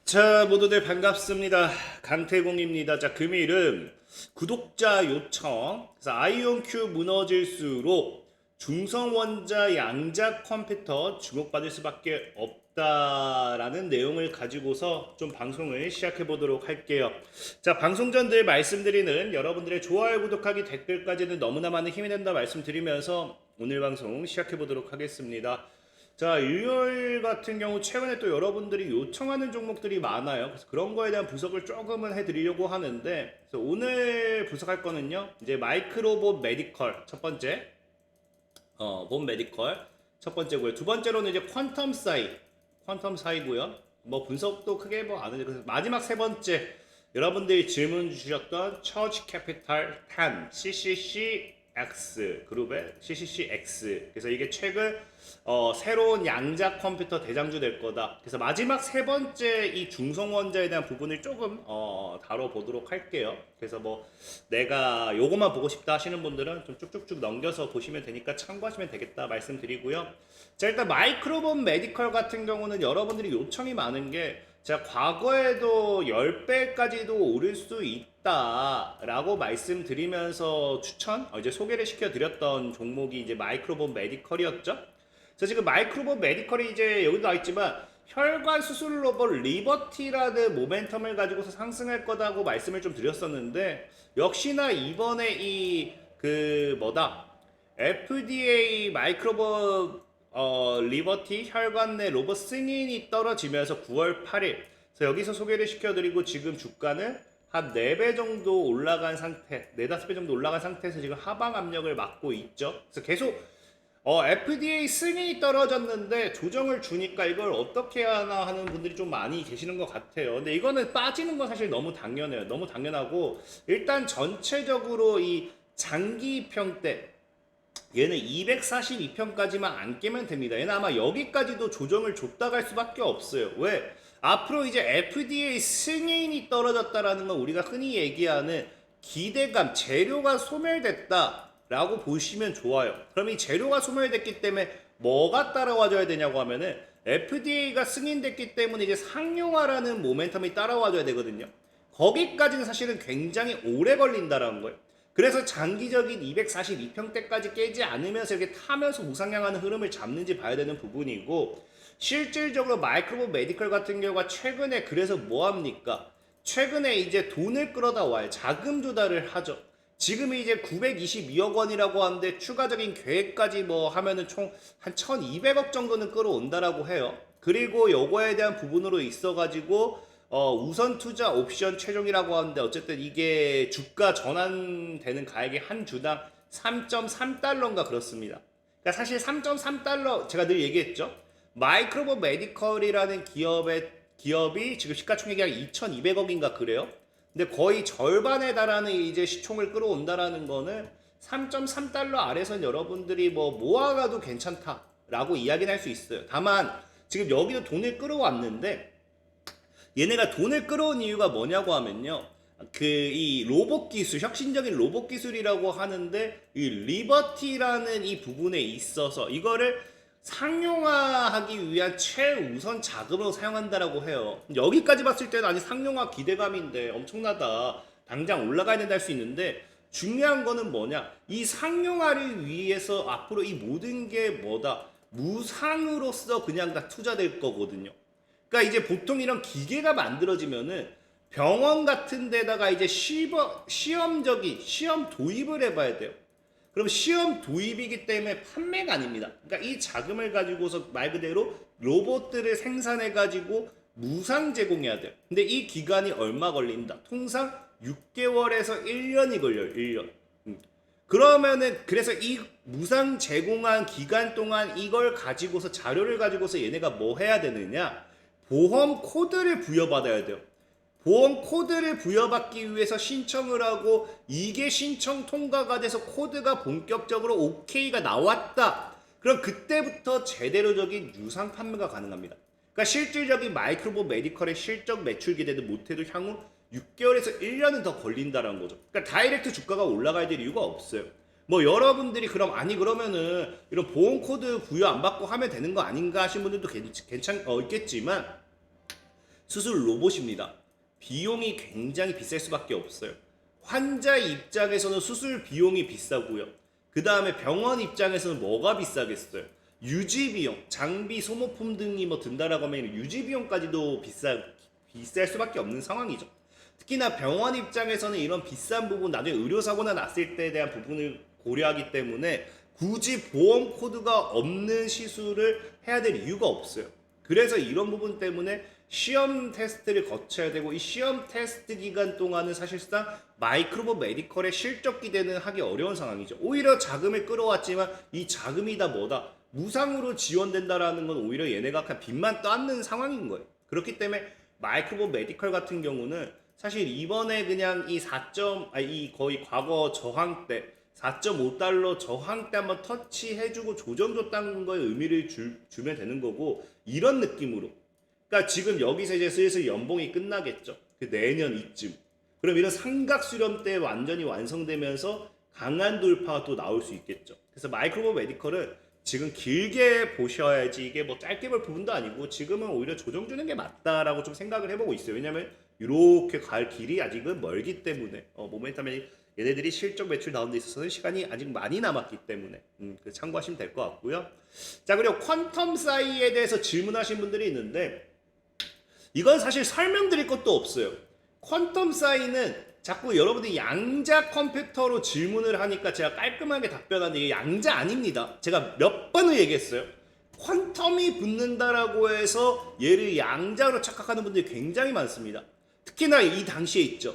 자, 모두들 반갑습니다. 강태공입니다. 자, 금일은 구독자 요청. 그래서 아이온큐 무너질수록 중성원자 양자 컴퓨터 주목받을 수밖에 없다라는 내용을 가지고서 좀 방송을 시작해 보도록 할게요. 자, 방송 전 늘 말씀드리는 여러분들의 좋아요, 구독하기, 댓글까지는 너무나 많은 힘이 된다 말씀드리면서 오늘 방송 시작해 보도록 하겠습니다. 자, 일요일 같은 경우 최근에 또 여러분들이 요청하는 종목들이 많아요. 그래서 그런 거에 대한 분석을 조금은 해드리려고 하는데, 그래서 오늘 분석할 거는요, 이제 마이크로봇 메디컬 첫 번째, 본 메디컬 첫 번째고요. 두 번째로는 이제 퀀텀 사이고요. 뭐 분석도 크게 뭐 안 해요. 그래서 마지막 세 번째, 여러분들이 질문 주셨던 처치 캐피탈 10 CCCX 그룹의 CCCX. 그래서 이게 최근 새로운 양자 컴퓨터 대장주 될 거다. 그래서 마지막 세 번째 이 중성원자에 대한 부분을 조금 다뤄보도록 할게요. 그래서 뭐 내가 요것만 보고 싶다 하시는 분들은 좀 쭉쭉쭉 넘겨서 보시면 되니까 참고하시면 되겠다 말씀드리고요. 자, 일단 마이크로본 메디컬 같은 경우는 여러분들이 요청이 많은 게 제가 과거에도 10배까지도 오를 수 있다라고 말씀드리면서 이제 소개를 시켜드렸던 종목이 이제 마이크로본 메디컬이었죠. 그래서 지금 마이크로본 메디컬이 이제 여기도 나와 있지만 혈관 수술 로봇 리버티라는 모멘텀을 가지고서 상승할 거다고 말씀을 좀 드렸었는데, 역시나 이번에 FDA 마이크로본 리버티 혈관 내 로봇 승인이 떨어지면서 9월 8일, 그래서 여기서 소개를 시켜드리고 지금 주가는 한 4배 정도 올라간 상태, 4, 5배 정도 올라간 상태에서 지금 하방 압력을 막고 있죠. 그래서 계속 FDA 승인이 떨어졌는데 조정을 주니까 이걸 어떻게 하나 하는 분들이 좀 많이 계시는 것 같아요. 근데 이거는 빠지는 건 사실 너무 당연해요. 너무 당연하고, 일단 전체적으로 이 장기 평대 얘는 242평까지만 안 깨면 됩니다. 얘는 아마 여기까지도 조정을 줬다 갈 수밖에 없어요. 왜? 앞으로 이제 FDA 승인이 떨어졌다라는 건 우리가 흔히 얘기하는 기대감, 재료가 소멸됐다라고 보시면 좋아요. 그럼 이 재료가 소멸됐기 때문에 뭐가 따라와줘야 되냐고 하면은 FDA가 승인됐기 때문에 이제 상용화라는 모멘텀이 따라와줘야 되거든요. 거기까지는 사실은 굉장히 오래 걸린다라는 거예요. 그래서 장기적인 242평대까지 깨지 않으면서 이렇게 타면서 우상향하는 흐름을 잡는지 봐야 되는 부분이고, 실질적으로 마이크로봇 메디컬 같은 경우가 최근에 그래서 뭐합니까? 최근에 이제 돈을 끌어다 와요. 자금 조달을 하죠. 지금이 이제 922억 원이라고 하는데 추가적인 계획까지 뭐 하면은 총 한 1200억 정도는 끌어온다라고 해요. 그리고 요거에 대한 부분으로 있어가지고 우선 투자 옵션 최종이라고 하는데, 어쨌든 이게 주가 전환되는 가액이 한 주당 3.3달러인가 그렇습니다. 그러니까 사실 3.3달러, 제가 늘 얘기했죠. 마이크로봇 메디컬이라는 기업이 지금 시가총액이 한 2,200억인가 그래요. 근데 거의 절반에 달하는 이제 시총을 끌어온다라는 거는 3.3달러 아래선 여러분들이 뭐 모아가도 괜찮다라고 이야기는 할 수 있어요. 다만 지금 여기도 돈을 끌어왔는데, 얘네가 돈을 끌어온 이유가 뭐냐고 하면요, 이 로봇 기술, 혁신적인 로봇 기술이라고 하는데, 이 리버티라는 이 부분에 있어서 이거를 상용화하기 위한 최우선 자금으로 사용한다라고 해요. 여기까지 봤을 때는 아니 상용화 기대감인데 엄청나다, 당장 올라가야 된다 할 수 있는데, 중요한 거는 뭐냐, 이 상용화를 위해서 앞으로 이 모든 게 무상으로서 그냥 다 투자될 거거든요. 그러니까 이제 보통 이런 기계가 만들어지면은 병원 같은 데다가 이제 시험적인 시험 도입을 해봐야 돼요. 그럼 시험 도입이기 때문에 판매가 아닙니다. 그러니까 이 자금을 가지고서 말 그대로 로봇들을 생산해 가지고 무상 제공해야 돼요. 근데 이 기간이 얼마 걸린다? 통상 6개월에서 1년이 걸려요. 1년. 그러면은 그래서 이 무상 제공한 기간 동안 이걸 가지고서, 자료를 가지고서 얘네가 뭐 해야 되느냐? 보험 코드를 부여받아야 돼요. 보험 코드를 부여받기 위해서 신청을 하고, 이게 신청 통과가 돼서 코드가 본격적으로 OK가 나왔다. 그럼 그때부터 제대로적인 유상 판매가 가능합니다. 그러니까 실질적인 마이크로봇 메디컬의 실적 매출 기대도 못해도 향후 6개월에서 1년은 더 걸린다는 거죠. 그러니까 다이렉트 주가가 올라가야 될 이유가 없어요. 뭐 여러분들이 그러면은 이런 보험 코드 부여 안 받고 하면 되는 거 아닌가 하신 분들도 있겠지만, 수술 로봇입니다. 비용이 굉장히 비쌀 수밖에 없어요. 환자 입장에서는 수술 비용이 비싸고요. 그 다음에 병원 입장에서는 뭐가 비싸겠어요? 유지 비용, 장비, 소모품 등이 뭐 든다라고 하면 유지 비용까지도 비쌀 수밖에 없는 상황이죠. 특히나 병원 입장에서는 이런 비싼 부분, 나중에 의료사고나 났을 때에 대한 부분을 고려하기 때문에 굳이 보험 코드가 없는 시술을 해야 될 이유가 없어요. 그래서 이런 부분 때문에 시험 테스트를 거쳐야 되고, 이 시험 테스트 기간 동안은 사실상 마이크로버 메디컬의 실적 기대는 하기 어려운 상황이죠. 오히려 자금을 끌어왔지만 이 자금이 다 뭐다? 무상으로 지원된다라는 건 오히려 얘네가 그냥 빚만 떠안는 상황인 거예요. 그렇기 때문에 마이크로버 메디컬 같은 경우는 사실 이번에 그냥 이 거의 과거 저항 때 4.5달러 저항 때 한번 터치해주고 조정줬다는 거에 의미를 주면 되는 거고, 이런 느낌으로. 그러니까 지금 여기서 이제 슬슬 연봉이 끝나겠죠. 그 내년 이쯤. 그럼 이런 삼각 수렴 때 완전히 완성되면서 강한 돌파가 또 나올 수 있겠죠. 그래서 마이크로버 메디컬은 지금 길게 보셔야지, 이게 뭐 짧게 볼 부분도 아니고 지금은 오히려 조정 주는 게 맞다라고 좀 생각을 해보고 있어요. 왜냐면 이렇게 갈 길이 아직은 멀기 때문에 모멘텀이 얘네들이 실적 매출 나오는 데 있어서는 시간이 아직 많이 남았기 때문에 참고하시면 될 것 같고요. 자, 그리고 퀀텀 사이에 대해서 질문하신 분들이 있는데, 이건 사실 설명드릴 것도 없어요. 퀀텀 사이는 자꾸 여러분들이 양자 컴퓨터로 질문을 하니까 제가 깔끔하게 답변하는데 이게 양자 아닙니다. 제가 몇 번을 얘기했어요. 퀀텀이 붙는다라고 해서 얘를 양자로 착각하는 분들이 굉장히 많습니다. 특히나 이 당시에 있죠.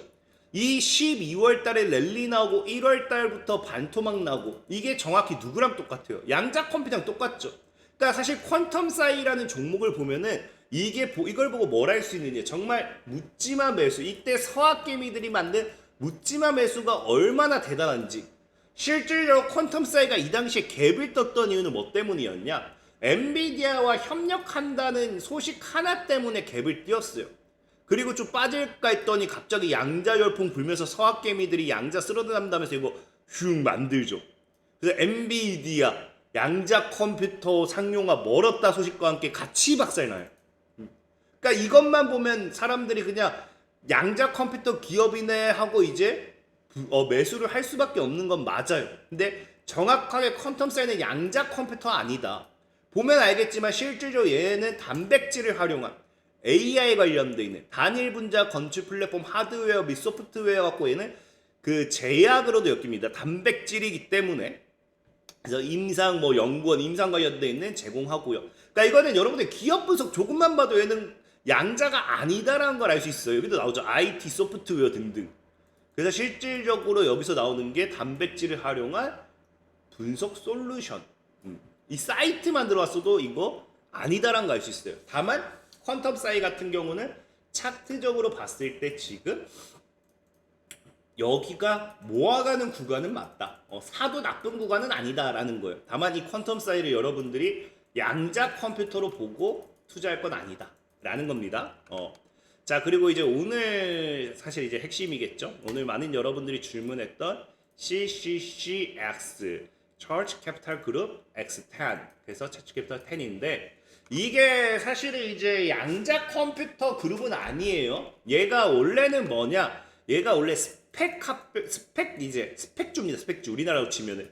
이 12월 달에 랠리 나오고 1월 달부터 반토막 나고, 이게 정확히 누구랑 똑같아요? 양자 컴퓨터랑 똑같죠. 그러니까 사실 퀀텀 사이라는 종목을 보면은 이걸 보고 뭘 할 수 있느냐, 정말 묻지마 매수, 이때 서학개미들이 만든 묻지마 매수가 얼마나 대단한지. 실질적으로 퀀텀 사이가 이 당시에 갭을 떴던 이유는 뭐 때문이었냐, 엔비디아와 협력한다는 소식 하나 때문에 갭을 띄었어요. 그리고 좀 빠질까 했더니 갑자기 양자 열풍 불면서 서학개미들이 양자 쓸어담다면서 이거 흉 만들죠. 그래서 엔비디아 양자 컴퓨터 상용화 멀었다 소식과 함께 같이 박살나요. 그러니까 이것만 보면 사람들이 그냥 양자 컴퓨터 기업이네 하고 이제 매수를 할 수밖에 없는 건 맞아요. 근데 정확하게 퀀텀 사이는 양자 컴퓨터 아니다. 보면 알겠지만 실질적으로 얘는 단백질을 활용한 AI 관련돼 있는 단일 분자 건축 플랫폼 하드웨어 및 소프트웨어 갖고 얘는 그 제약으로도 엮입니다. 단백질이기 때문에. 그래서 임상 연구원 임상 관련돼 있는 제공하고요. 그러니까 이거는 여러분들 기업 분석 조금만 봐도 얘는 양자가 아니다라는 걸 알 수 있어요. 여기도 나오죠. IT 소프트웨어 등등. 그래서 실질적으로 여기서 나오는 게 단백질을 활용한 분석 솔루션. 이 사이트만 들어왔어도 이거 아니다라는 걸 알 수 있어요. 다만 퀀텀 사이 같은 경우는 차트적으로 봤을 때 지금 여기가 모아가는 구간은 맞다. 사도 나쁜 구간은 아니다라는 거예요. 다만 이 퀀텀 사이를 여러분들이 양자 컴퓨터로 보고 투자할 건 아니다 라는 겁니다. 자, 그리고 이제 오늘 사실 이제 핵심이겠죠. 오늘 많은 여러분들이 질문했던 CCCX Charge Capital Group X10, 그래서 Charge Capital 10인데, 이게 사실은 이제 양자 컴퓨터 그룹은 아니에요. 얘가 원래는 뭐냐? 얘가 원래 스펙주입니다. 스펙주. 우리나라로 치면은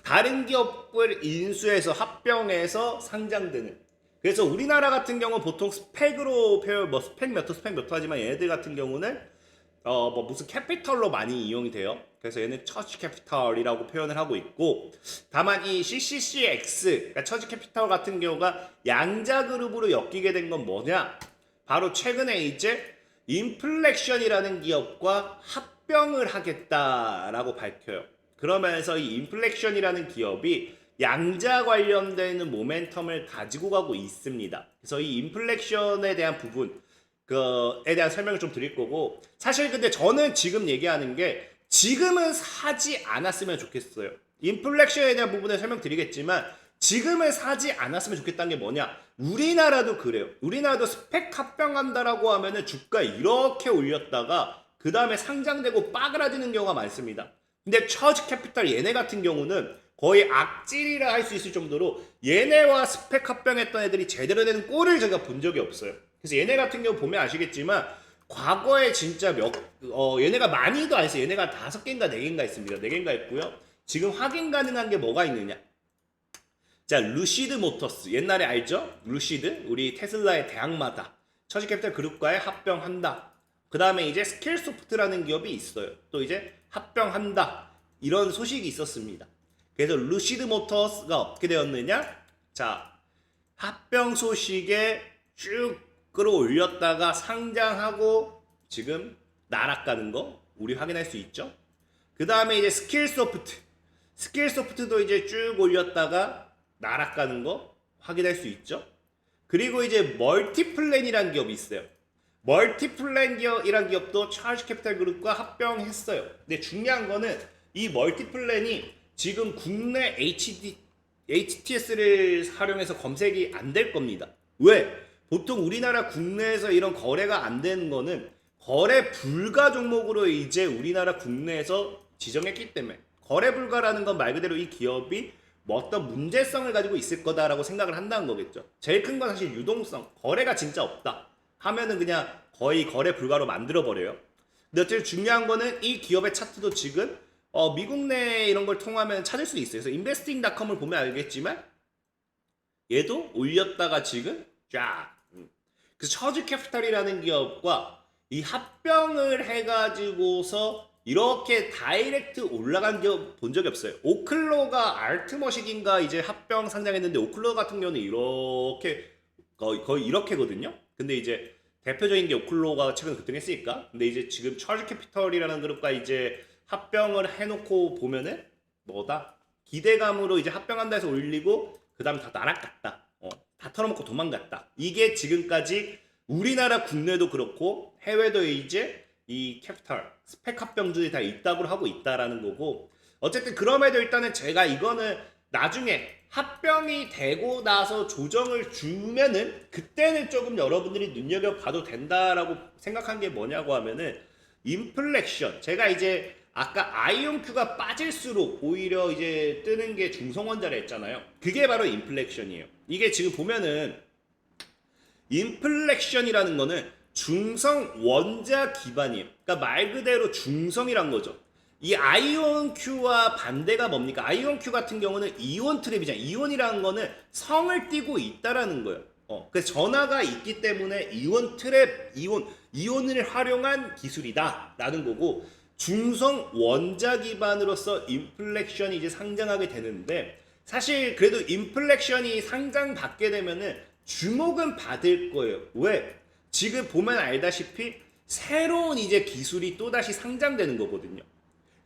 다른 기업을 인수해서 합병해서 상장되는. 그래서 우리나라 같은 경우는 보통 스펙으로 스펙 몇 호 하지만 얘네들 같은 경우는 무슨 캐피털로 많이 이용이 돼요. 그래서 얘는 처치 캐피털이라고 표현을 하고 있고, 다만 이 CCCX, 그러니까 처치 캐피털 같은 경우가 양자 그룹으로 엮이게 된 건 뭐냐? 바로 최근에 이제 인플렉션이라는 기업과 합병을 하겠다라고 밝혀요. 그러면서 이 인플렉션이라는 기업이 양자 관련되는 모멘텀을 가지고 가고 있습니다. 그래서 이 인플렉션에 대한 부분, 에 대한 설명을 좀 드릴 거고, 사실 근데 저는 지금 얘기하는 게 지금은 사지 않았으면 좋겠어요. 인플렉션에 대한 부분을 설명드리겠지만 지금은 사지 않았으면 좋겠다는 게 뭐냐, 우리나라도 그래요. 우리나라도 스펙 합병한다라고 하면은 주가 이렇게 올렸다가 그 다음에 상장되고 빠그라지는 경우가 많습니다. 근데 처지 캐피탈 얘네 같은 경우는 거의 악질이라 할 수 있을 정도로 얘네와 스펙 합병했던 애들이 제대로 되는 꼴을 제가 본 적이 없어요. 그래서 얘네 같은 경우 보면 아시겠지만 과거에 진짜 얘네가 많이도 안 했어요. 얘네가 5개인가 4개인가 있습니다. 4개인가 있고요. 지금 확인 가능한 게 뭐가 있느냐? 자, 루시드 모터스. 옛날에 알죠? 루시드. 우리 테슬라의 대항마다. 처지캐피탈 그룹과의 합병한다. 그 다음에 이제 스케일소프트라는 기업이 있어요. 또 이제 합병한다. 이런 소식이 있었습니다. 그래서 루시드 모터스가 어떻게 되었느냐? 자, 합병 소식에 쭉 끌어올렸다가 상장하고 지금 나락가는 거 우리 확인할 수 있죠. 그 다음에 이제 스킬소프트도 이제 쭉 올렸다가 나락가는 거 확인할 수 있죠. 그리고 이제 멀티플랜이라는 기업이 있어요. 멀티플랜이라는 기업도 찰스 캐피탈 그룹과 합병했어요. 근데 중요한 거는 이 멀티플랜이 지금 국내 HTS를 활용해서 검색이 안 될 겁니다. 왜? 보통 우리나라 국내에서 이런 거래가 안 되는 거는 거래 불가 종목으로 이제 우리나라 국내에서 지정했기 때문에 거래 불가라는 건 말 그대로 이 기업이 뭐 어떤 문제성을 가지고 있을 거다라고 생각을 한다는 거겠죠. 제일 큰 건 사실 유동성, 거래가 진짜 없다 하면은 그냥 거의 거래 불가로 만들어 버려요. 근데 어쨌든 중요한 거는 이 기업의 차트도 지금 미국 내 이런 걸 통하면 찾을 수 있어요. 그래서 investing.com을 보면 알겠지만 얘도 올렸다가 지금 쫙. 그래서 처즈 캐피탈이라는 기업과 이 합병을 해가지고서 이렇게 다이렉트 올라간 기업 본 적이 없어요. 오클로가 알트머식인가 이제 합병 상장했는데 오클로 같은 경우는 이렇게 거의 이렇게거든요. 근데 이제 대표적인 게 오클로가 최근 급등했으니까. 근데 이제 지금 처즈 캐피털이라는 그룹과 이제 합병을 해놓고 보면은 뭐다? 기대감으로 이제 합병한다 해서 올리고 그 다음에 다 날아갔다. 다 털어먹고 도망갔다. 이게 지금까지 우리나라 국내도 그렇고 해외도 이제 이 캐피탈 스펙 합병주들이 다 있다고 하고 있다라는 거고, 어쨌든 그럼에도 일단은 제가 이거는 나중에 합병이 되고 나서 조정을 주면은 그때는 조금 여러분들이 눈여겨봐도 된다라고 생각한 게 뭐냐고 하면은 인플렉션. 제가 이제 아까 아이온큐가 빠질수록 오히려 이제 뜨는 게 중성원자라 했잖아요. 그게 바로 인플렉션이에요. 이게 지금 보면은 인플렉션이라는 거는 중성 원자 기반이에요. 그러니까 말 그대로 중성이란 거죠. 이 아이온큐와 반대가 뭡니까? 아이온큐 같은 경우는 이온 트랩이잖아요. 이온이라는 거는 성을 띠고 있다라는 거예요. 그래서 전하가 있기 때문에 이온 트랩, 이온을 활용한 기술이다라는 거고, 중성 원자 기반으로서 인플렉션이 이제 상장하게 되는데, 사실 그래도 인플렉션이 상장받게 되면은 주목은 받을 거예요. 왜? 지금 보면 알다시피 새로운 이제 기술이 또다시 상장되는 거거든요.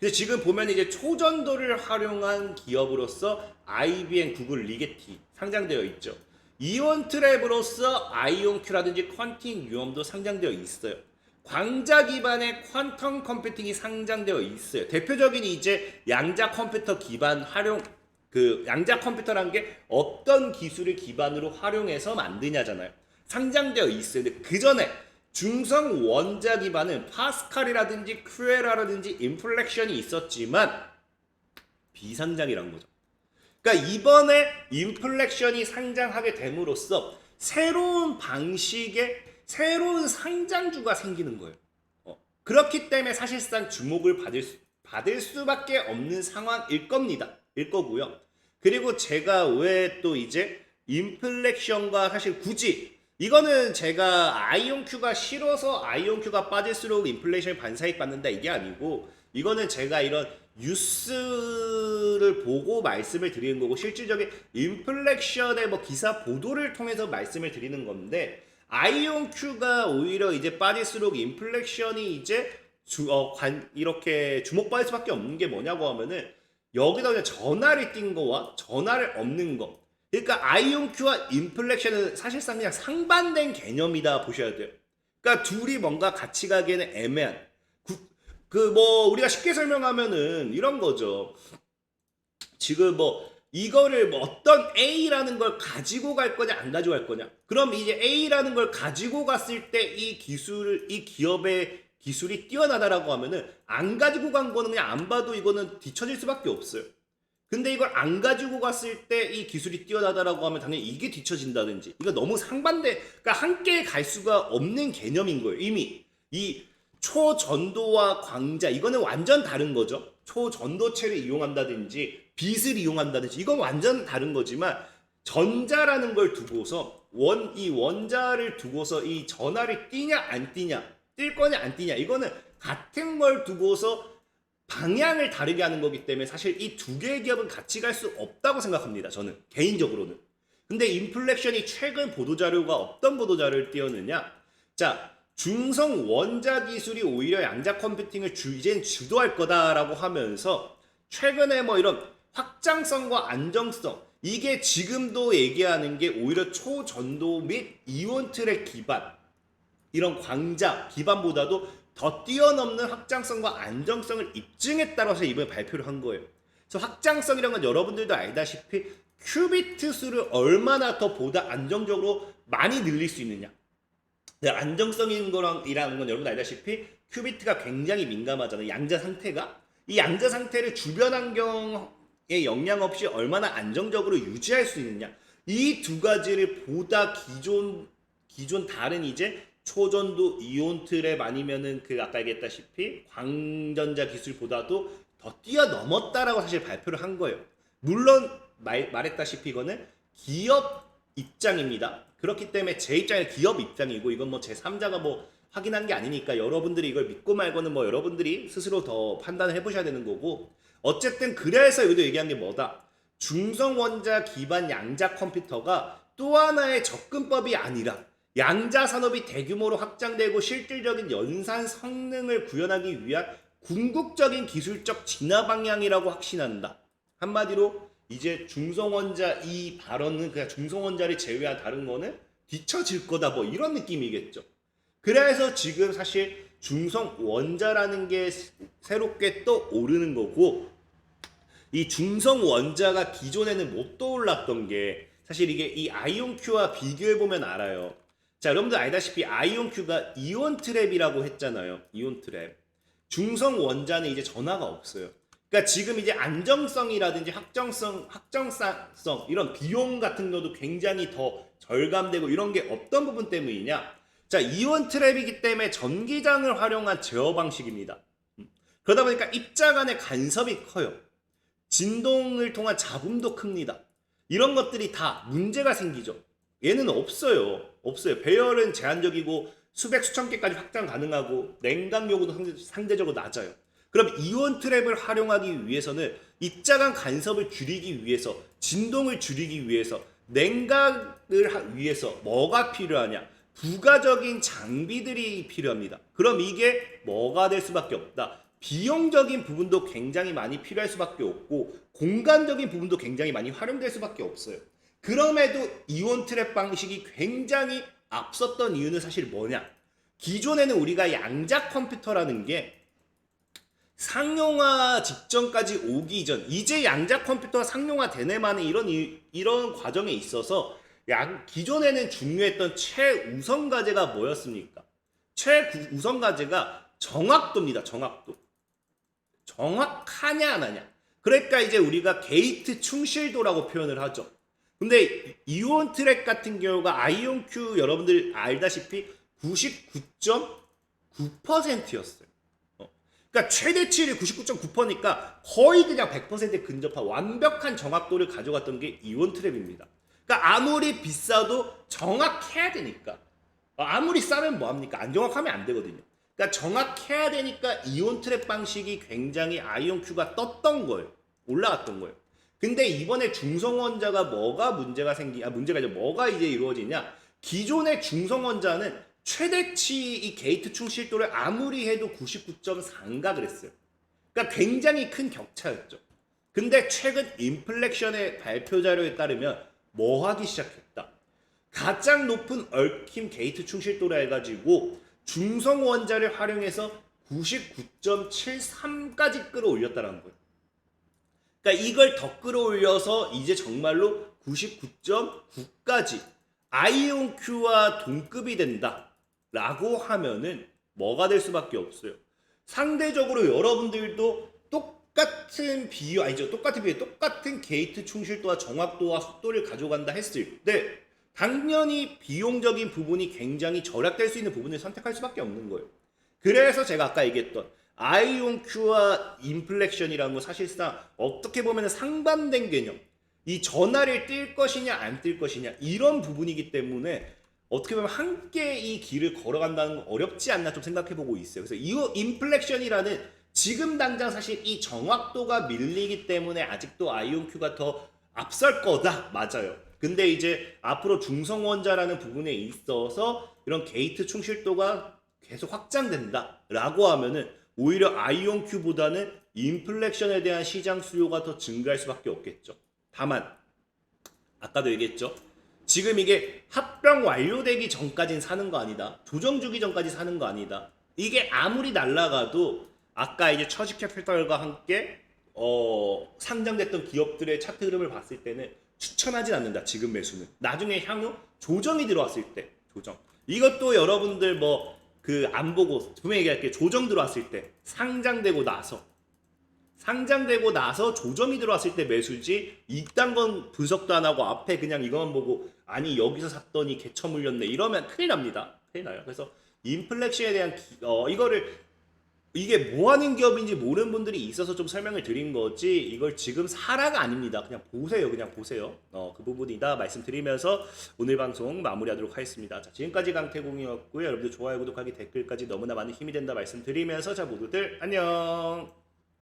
그래서 지금 보면 이제 초전도를 활용한 기업으로서 IBM, 구글, 리게티 상장되어 있죠. 이온 트랩으로서 아이온큐라든지 컨티뉴엄도 상장되어 있어요. 광자 기반의 퀀텀 컴퓨팅이 상장되어 있어요. 대표적인 이제 양자 컴퓨터 기반 활용, 그 양자 컴퓨터란 게 어떤 기술을 기반으로 활용해서 만드냐잖아요. 상장되어 있어요. 근데 그 전에 중성 원자 기반은 파스칼이라든지 큐에라라든지 인플렉션이 있었지만 비상장이란 거죠. 그러니까 이번에 인플렉션이 상장하게 됨으로써 새로운 방식의 새로운 상장주가 생기는 거예요. 그렇기 때문에 사실상 주목을 받을 수밖에 없는 상황일 겁니다. 일 거고요. 그리고 제가 왜 또 이제 인플렉션과 사실 굳이 이거는 제가 아이온큐가 싫어서 아이온큐가 빠질수록 인플레이션이 반사익 받는다 이게 아니고, 이거는 제가 이런 뉴스를 보고 말씀을 드리는 거고, 실질적인 인플렉션의 뭐 기사 보도를 통해서 말씀을 드리는 건데, 아이온큐가 오히려 이제 빠질수록 인플렉션이 이제 이렇게 주목받을 수밖에 없는 게 뭐냐고 하면은 여기다 그냥 전화를 띈 거와 전화를 없는 거. 그러니까 아이온큐와 인플렉션은 사실상 그냥 상반된 개념이다 보셔야 돼요. 그러니까 둘이 뭔가 같이 가기에는 애매한. 뭐 우리가 쉽게 설명하면은 이런 거죠. 지금 뭐 이거를 뭐 어떤 A라는 걸 가지고 갈 거냐 안 가지고 갈 거냐. 그럼 이제 A라는 걸 가지고 갔을 때 이 기업의 기술이 뛰어나다라고 하면은 안 가지고 간 거는 그냥 안 봐도 이거는 뒤처질 수밖에 없어요. 근데 이걸 안 가지고 갔을 때 이 기술이 뛰어나다라고 하면 당연히 이게 뒤처진다든지, 이거 너무 상반돼, 그러니까 함께 갈 수가 없는 개념인 거예요. 이미 이 초전도와 광자, 이거는 완전 다른 거죠. 초전도체를 이용한다든지 빛을 이용한다든지 이건 완전 다른 거지만, 전자라는 걸 두고서 이 원자를 두고서 이 전하를 띄냐 안 띄냐, 뛸 거냐 안 띄냐, 이거는 같은 걸 두고서 방향을 다르게 하는 거기 때문에 사실 이 두 개의 기업은 같이 갈 수 없다고 생각합니다. 저는 개인적으로는. 근데 인플렉션이 최근 보도자료가 어떤 보도자료를 띄웠느냐, 자, 중성 원자 기술이 오히려 양자 컴퓨팅을 이젠 주도할 거다라고 하면서 최근에 뭐 이런 확장성과 안정성, 이게 지금도 얘기하는 게 오히려 초전도 및 이온 트랙 기반, 이런 광자 기반보다도 더 뛰어넘는 확장성과 안정성을 입증했다라서 이번에 발표를 한 거예요. 그래서 확장성이라는 건 여러분들도 알다시피 큐비트 수를 얼마나 더 보다 안정적으로 많이 늘릴 수 있느냐. 안정성인 거랑이라는 건 여러분 알다시피 큐비트가 굉장히 민감하잖아요. 양자 상태가. 이 양자 상태를 주변 환경에 영향 없이 얼마나 안정적으로 유지할 수 있느냐. 이 두 가지를 보다 기존 다른 이제 초전도 이온 트랩 아니면은 그 아까 얘기했다시피 광전자 기술보다도 더 뛰어넘었다라고 사실 발표를 한 거예요. 물론 말했다시피 이거는 기업 입장입니다. 그렇기 때문에 제 입장은 기업 입장이고, 이건 뭐 제3자가 뭐 확인한 게 아니니까 여러분들이 이걸 믿고 말고는 뭐 여러분들이 스스로 더 판단을 해보셔야 되는 거고, 어쨌든 그래서 여기도 얘기한 게 뭐다, 중성 원자 기반 양자 컴퓨터가 또 하나의 접근법이 아니라 양자 산업이 대규모로 확장되고 실질적인 연산 성능을 구현하기 위한 궁극적인 기술적 진화 방향이라고 확신한다. 한마디로 이제 중성원자 이 발언은 그냥 중성원자를 제외한 다른 거는 뒤처질 거다, 뭐 이런 느낌이겠죠. 그래서 지금 사실 중성원자라는 게 새롭게 떠오르는 거고, 이 중성원자가 기존에는 못 떠올랐던 게 사실 이게 이 아이온큐와 비교해보면 알아요. 자, 여러분들 알다시피 아이온큐가 이온 트랩이라고 했잖아요. 이온 트랩. 중성원자는 이제 전하가 없어요. 그러니까 지금 이제 안정성이라든지 확정성 이런 비용 같은 것도 굉장히 더 절감되고, 이런 게 어떤 부분 때문이냐? 자, 이온 트랩이기 때문에 전기장을 활용한 제어 방식입니다. 그러다 보니까 입자 간의 간섭이 커요. 진동을 통한 잡음도 큽니다. 이런 것들이 다 문제가 생기죠. 얘는 없어요. 배열은 제한적이고 수백 수천 개까지 확장 가능하고 냉각 요구도 상대적으로 낮아요. 그럼 이온 트랩을 활용하기 위해서는 입자 간 간섭을 줄이기 위해서, 진동을 줄이기 위해서, 냉각을 위해서 뭐가 필요하냐? 부가적인 장비들이 필요합니다. 그럼 이게 뭐가 될 수밖에 없다. 비용적인 부분도 굉장히 많이 필요할 수밖에 없고, 공간적인 부분도 굉장히 많이 활용될 수밖에 없어요. 그럼에도 이온 트랩 방식이 굉장히 앞섰던 이유는 사실 뭐냐? 기존에는 우리가 양자 컴퓨터라는 게 상용화 직전까지 오기 전, 이제 양자 컴퓨터가 상용화 되네만에 이런 과정에 있어서 기존에는 중요했던 최우선 과제가 뭐였습니까? 최우선 과제가 정확도입니다. 정확하냐 안 하냐. 그러니까 이제 우리가 게이트 충실도라고 표현을 하죠. 근데 이온 트랙 같은 경우가 아이온큐 여러분들 알다시피 99.9%였어요. 그러니까 최대치를 99.9%니까 거의 그냥 100%에 근접한 완벽한 정확도를 가져갔던 게 이온 트랩입니다. 그러니까 아무리 비싸도 정확해야 되니까. 아무리 싸면 뭐합니까? 안 정확하면 안 되거든요. 그러니까 정확해야 되니까 이온 트랩 방식이 굉장히 아이온큐가 떴던 거예요. 올라갔던 거예요. 근데 이번에 중성원자가 문제가 아니라 뭐가 이제 이루어지냐? 기존의 중성원자는 최대치 이 게이트 충실도를 아무리 해도 99.4인가 그랬어요. 그러니까 굉장히 큰 격차였죠. 근데 최근 인플렉션의 발표 자료에 따르면 뭐 하기 시작했다. 가장 높은 얽힘 게이트 충실도라 해가지고 중성원자를 활용해서 99.73까지 끌어올렸다는 거예요. 그러니까 이걸 더 끌어올려서 이제 정말로 99.9까지 아이온큐와 동급이 된다라고 하면은 뭐가 될 수밖에 없어요. 상대적으로 여러분들도 똑같은 비유 아니죠. 똑같은 게이트 충실도와 정확도와 속도를 가져간다 했을 때 당연히 비용적인 부분이 굉장히 절약될 수 있는 부분을 선택할 수밖에 없는 거예요. 그래서 제가 아까 얘기했던 아이온큐와 인플렉션이라는 건 사실상 어떻게 보면 상반된 개념. 이 전화를 뛸 것이냐 안 뛸 것이냐 이런 부분이기 때문에 어떻게 보면 함께 이 길을 걸어간다는 건 어렵지 않나 좀 생각해보고 있어요. 그래서 이 인플렉션이라는 지금 당장 사실 이 정확도가 밀리기 때문에 아직도 아이온큐가 더 앞설 거다. 맞아요. 근데 이제 앞으로 중성원자라는 부분에 있어서 이런 게이트 충실도가 계속 확장된다라고 하면은 오히려 아이온큐보다는 인플렉션에 대한 시장 수요가 더 증가할 수밖에 없겠죠. 다만 아까도 얘기했죠. 지금 이게 합병 완료되기 전까진 사는 거 아니다. 조정 주기 전까지 사는 거 아니다. 이게 아무리 날라가도 아까 이제 처지 캐피털과 함께 상장됐던 기업들의 차트 흐름을 봤을 때는 추천하진 않는다. 지금 매수는. 나중에 향후 조정이 들어왔을 때 조정. 이것도 여러분들 뭐 그 안 보고 분명히 얘기할게요. 조정 들어왔을 때 상장되고 나서 조정이 들어왔을 때 매수지 이딴 건 분석도 안 하고 앞에 그냥 이것만 보고 아니 여기서 샀더니 개처 물렸네 이러면 큰일 납니다. 큰일 나요. 그래서 인플렉션에 대한 이게 뭐 하는 기업인지 모르는 분들이 있어서 좀 설명을 드린 거지 이걸 지금 사라가 아닙니다. 그냥 보세요. 그 부분이다 말씀드리면서 오늘 방송 마무리하도록 하겠습니다. 자, 지금까지 강태공이었고요. 여러분들 좋아요, 구독하기, 댓글까지 너무나 많은 힘이 된다 말씀드리면서 자 모두들 안녕.